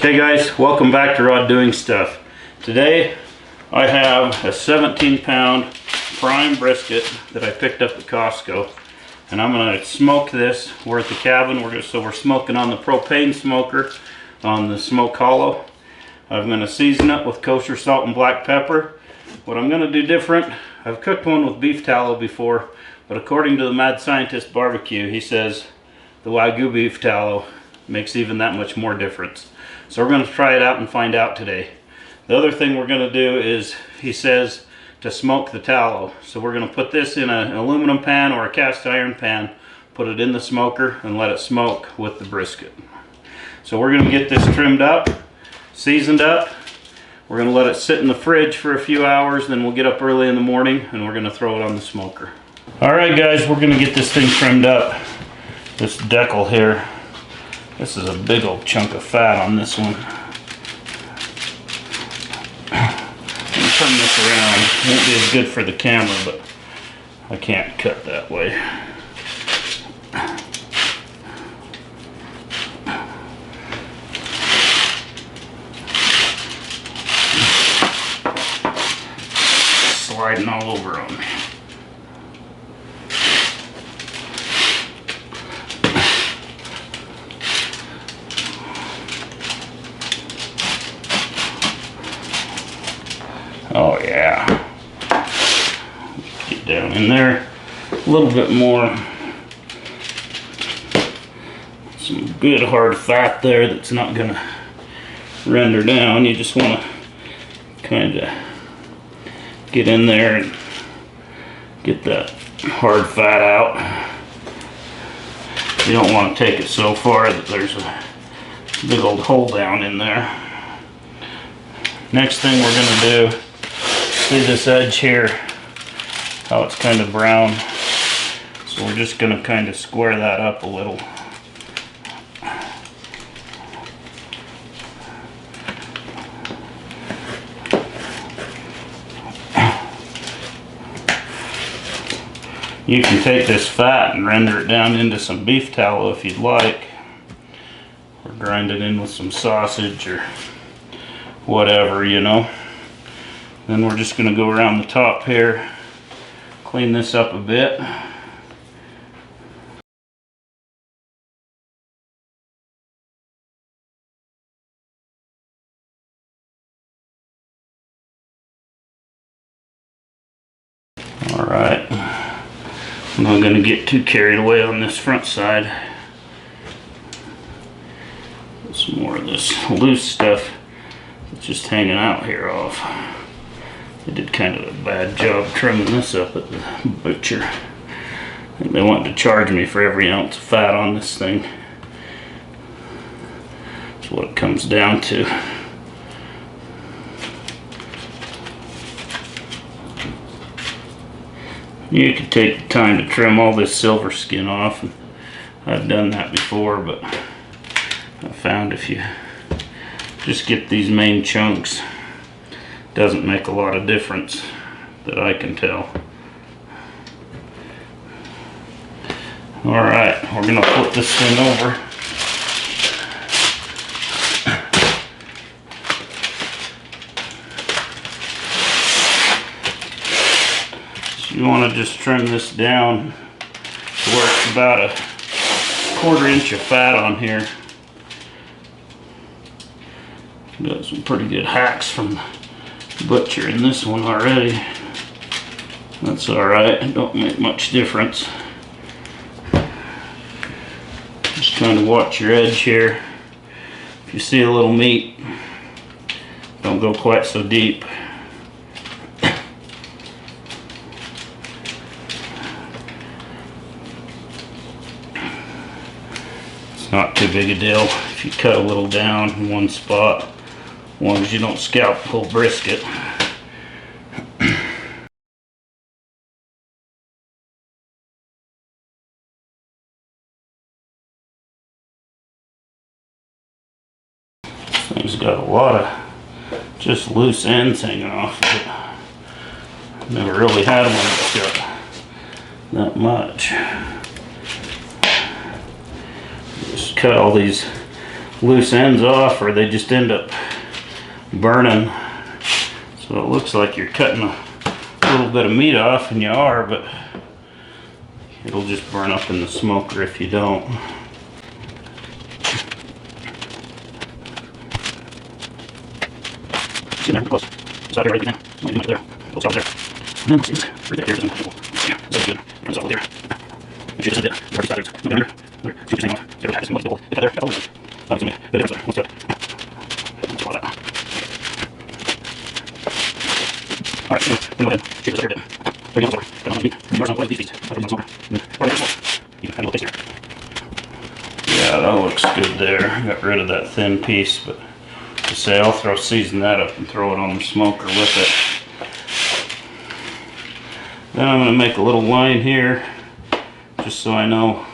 Hey guys, welcome back to Rod Doing Stuff. Today I have a 17-pound prime brisket that I picked up at Costco, and I'm going to smoke this. We're at the cabin, so we're smoking on the propane smoker on the smoke hollow. I'm going to season it with kosher salt and black pepper. What I'm going to do different, I've cooked one with beef tallow before, but according to the Mad Scientist Barbecue, he says the wagyu beef tallow makes even that much more difference. So we're going to try it out and find out today. The other thing we're going to do is, he says, to smoke the tallow. So we're going to put this in an aluminum pan or a cast iron pan, put it in the smoker, and let it smoke with the brisket. So we're going to get this trimmed up, seasoned up. We're going to let it sit in the fridge for a few hours, then we'll get up early in the morning and we're going to throw it on the smoker. Alright guys, we're going to get this thing trimmed up. This decal here. This is a big old chunk of fat on this one. Turn this around. It won't be as good for the camera, but I can't cut that way. Sliding all over on me. Oh yeah, get down in there a little bit more. Some good hard fat there that's not going to render down. You just want to kind of get in there and get that hard fat out. You don't want to take it so far that there's a big old hole down in there. Next thing we're going to do, see this edge here, how it's kind of brown, so we're just going to kind of square that up a little. You can take this fat and render it down into some beef tallow if you'd like, or grind it in with some sausage or whatever, you know. Then we're just going to go around the top here, clean this up a bit. Alright, I'm not going to get too carried away on this front side. Get some more of this loose stuff that's just hanging out here off. They did kind of a bad job trimming this up at the butcher. I think they wanted to charge me for every ounce of fat on this thing. That's what it comes down to. You can take the time to trim all this silver skin off. And I've done that before, but I found if you just get these main chunks, doesn't make a lot of difference that I can tell. Alright, we're going to flip this thing over. So you want to just trim this down to where it's about a 1/4 inch of fat on here. Got some pretty good hacks from butcher in this one already. That's alright, it don't make much difference. Just kind of watch your edge here. If you see a little meat, don't go quite so deep. It's not too big a deal if you cut a little down in one spot, as long as you don't scalp the whole brisket. This thing's got a lot of just loose ends hanging off of it. Never really had one that's got that much. Just cut all these loose ends off, or they just end up burning. So it looks like you're cutting a little bit of meat off, and you are, but it'll just burn up in the smoker if you don't. See there, close. Stop here right now. Right there. We'll stop there. And then see right there. Yeah, that's good. Turns off there. You should just have it. Already started. Look under. There. See what you're saying. Get it. Multiple. If there. Oh, that's me. Good difference there. Let's do it. Let's follow that. All right. Then go ahead. Shape this there. There you go. Got on meat. Yours on one of these feet. That on somewhere. Right there. You can have a little taste here. Yeah, that looks good there. Got rid of that thin piece, but to say I'll season that up and throw it on the smoker with it. Then I'm going to make a little line here just so I know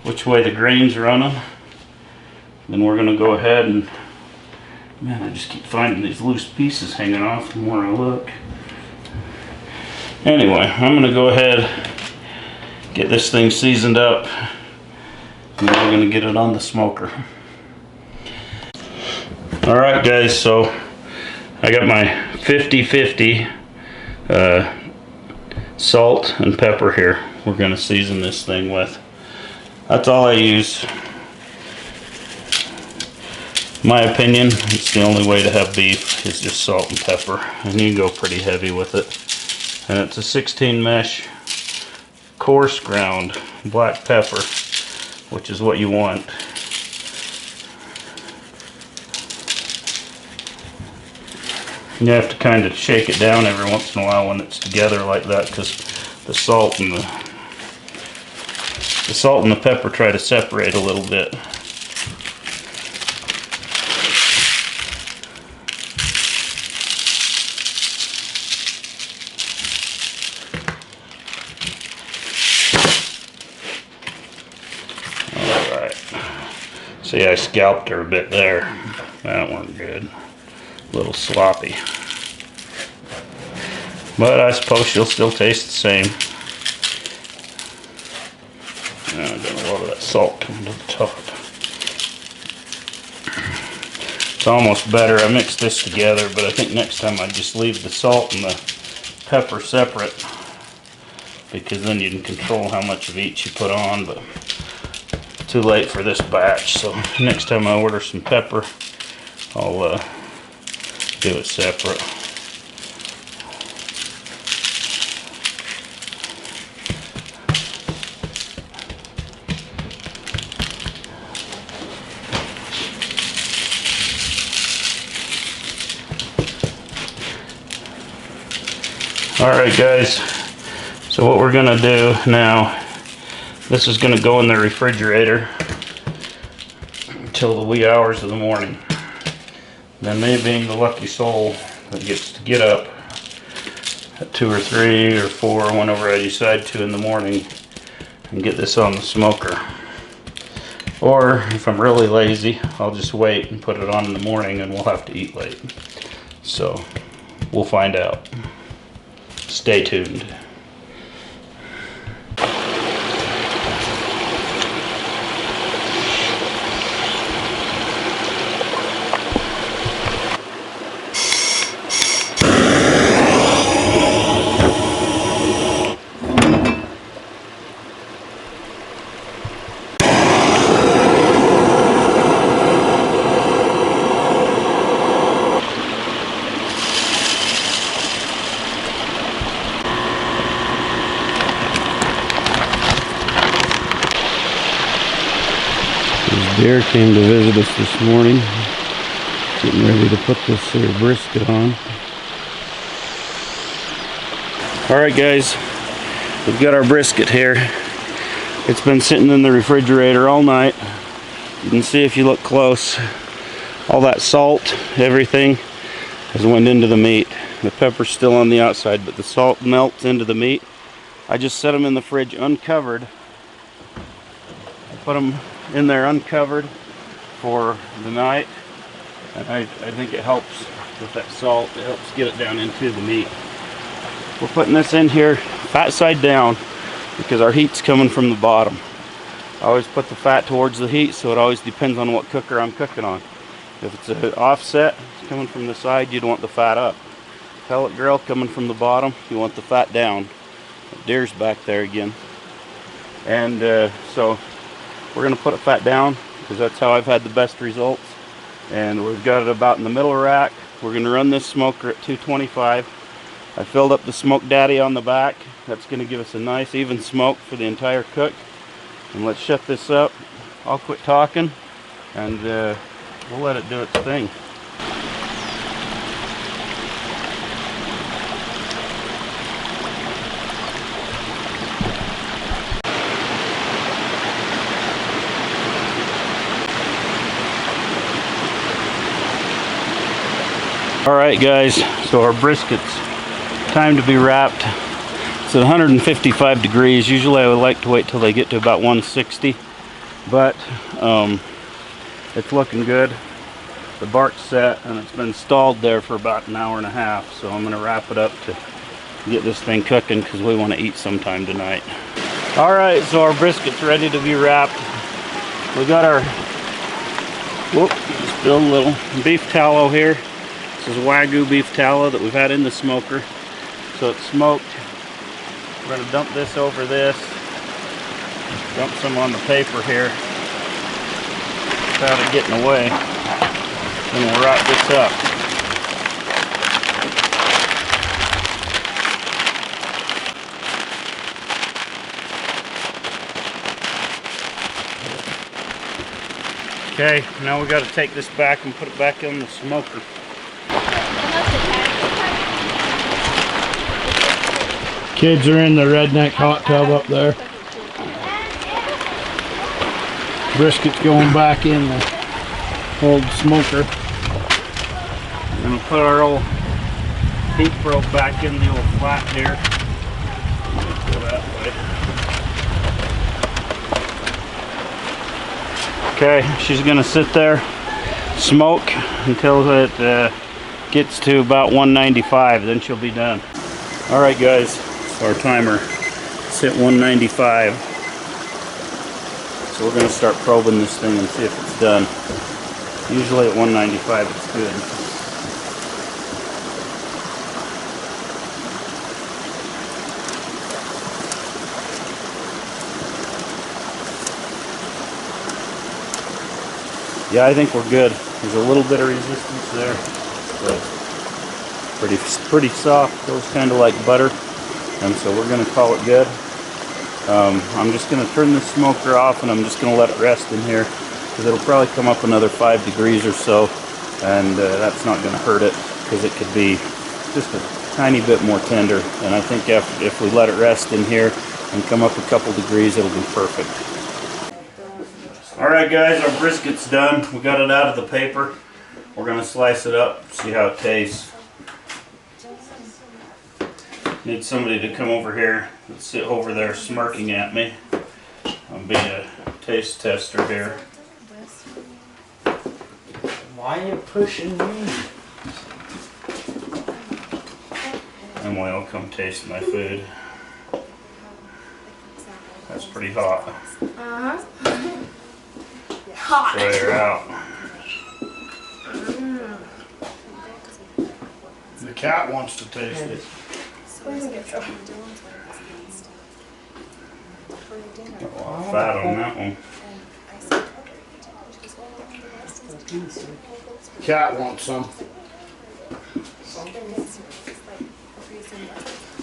which way the grain's running. Then we're going to go ahead and, man, I just keep finding these loose pieces hanging off the more I look. Anyway, I'm going to go ahead, get this thing seasoned up, and then we're going to get it on the smoker. Alright guys, so I got my 50-50 salt and pepper here we're going to season this thing with. That's all I use. My opinion, it's the only way to have beef is just salt and pepper, and you can go pretty heavy with it. And it's a 16 mesh coarse ground black pepper, which is what you want. You have to kind of shake it down every once in a while when it's together like that, because the salt and the pepper try to separate a little bit. Alright. See, I scalped her a bit there. That wasn't good. A little sloppy, but I suppose she'll still taste the same. I've got a lot of that salt coming to the top. It's almost better. I mixed this together, but I think next time I just leave the salt and the pepper separate, because then you can control how much of each you put on. But too late for this batch, so next time I order some pepper, I'll do it separate. Alright guys, so what we're going to do now, this is going to go in the refrigerator until the wee hours of the morning. Then me being the lucky soul that gets to get up at 2 or 3 or 4, whenever I decide to in the morning, and get this on the smoker. Or if I'm really lazy, I'll just wait and put it on in the morning and we'll have to eat late. So we'll find out. Stay tuned. Deer came to visit us this morning, getting ready to put this here brisket on. Alright guys, we've got our brisket here. It's been sitting in the refrigerator all night. You can see if you look close, all that salt, everything has went into the meat. The pepper's still on the outside, but the salt melts into the meat. I just set them in the fridge uncovered. I put them in there uncovered for the night, and I think it helps with that salt. It helps get it down into the meat. We're putting this in here fat side down because our heat's coming from the bottom. I always put the fat towards the heat, so it always depends on what cooker I'm cooking on. If it's an offset, it's coming from the side, you'd want the fat up. Pellet grill coming from the bottom, you want the fat down. Deer's back there again. And so we're going to put it fat down because that's how I've had the best results. And we've got it about in the middle rack. We're going to run this smoker at 225. I filled up the smoke daddy on the back. That's going to give us a nice even smoke for the entire cook. And let's shut this up. I'll quit talking and we'll let it do its thing. Alright guys, so our brisket's time to be wrapped. It's at 155 degrees. Usually I would like to wait till they get to about 160, but it's looking good. The bark's set and it's been stalled there for about an hour and a half, so I'm going to wrap it up to get this thing cooking because we want to eat sometime tonight. Alright, so our brisket's ready to be wrapped. We got our, spilled a little beef tallow here. This is wagyu beef tallow that we've had in the smoker. So it's smoked. We're going to dump this over this. Dump some on the paper here without it getting away. Then we'll wrap this up. Okay, now we got to take this back and put it back in the smoker. Kids are in the redneck hot tub up there. Brisket's going back in the old smoker. We're going to put our old heat probe back in the old flat here. Go that way. Okay, she's going to sit there, smoke until it gets to about 195, then she'll be done. Alright guys, our timer hit 195. So we're going to start probing this thing and see if it's done. Usually at 195 it's good. Yeah, I think we're good. There's a little bit of resistance there, but pretty soft. Feels kind of like butter. And so we're going to call it good. I'm just going to turn the smoker off and I'm just going to let it rest in here because it'll probably come up another 5 degrees or so, and that's not going to hurt it because it could be just a tiny bit more tender. And I think if we let it rest in here and come up a couple degrees, it'll be perfect. Alright guys, our brisket's done. We got it out of the paper. We're going to slice it up, see how it tastes. Need somebody to come over here and sit over there smirking at me. I'll be a taste tester here. Why are you pushing me? Emily will come taste my food. That's pretty hot. Uh-huh. Hot. Try her out. The cat wants to taste it. Fat on that one. Cat wants some.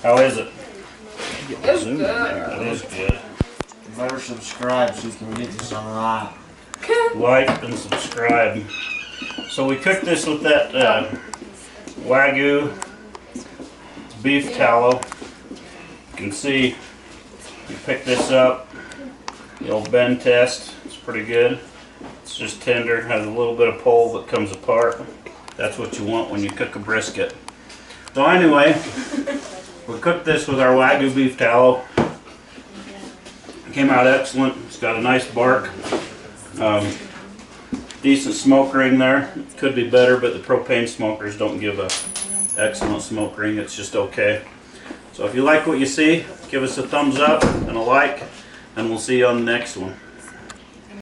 How is it? It's good. It is good. You better subscribe so you can get this on live. Like and subscribe. So we cooked this with that wagyu beef tallow. You can see you pick this up, the old bend test. It's pretty good. It's just tender, has a little bit of pole that comes apart. That's what you want when you cook a brisket. So anyway, we cooked this with our wagyu beef tallow. It came out excellent. It's got a nice bark. Decent smoke ring there. Could be better, but the propane smokers don't give a excellent smoke ring. It's just okay. So if you like what you see, give us a thumbs up and a like, and we'll see you on the next one.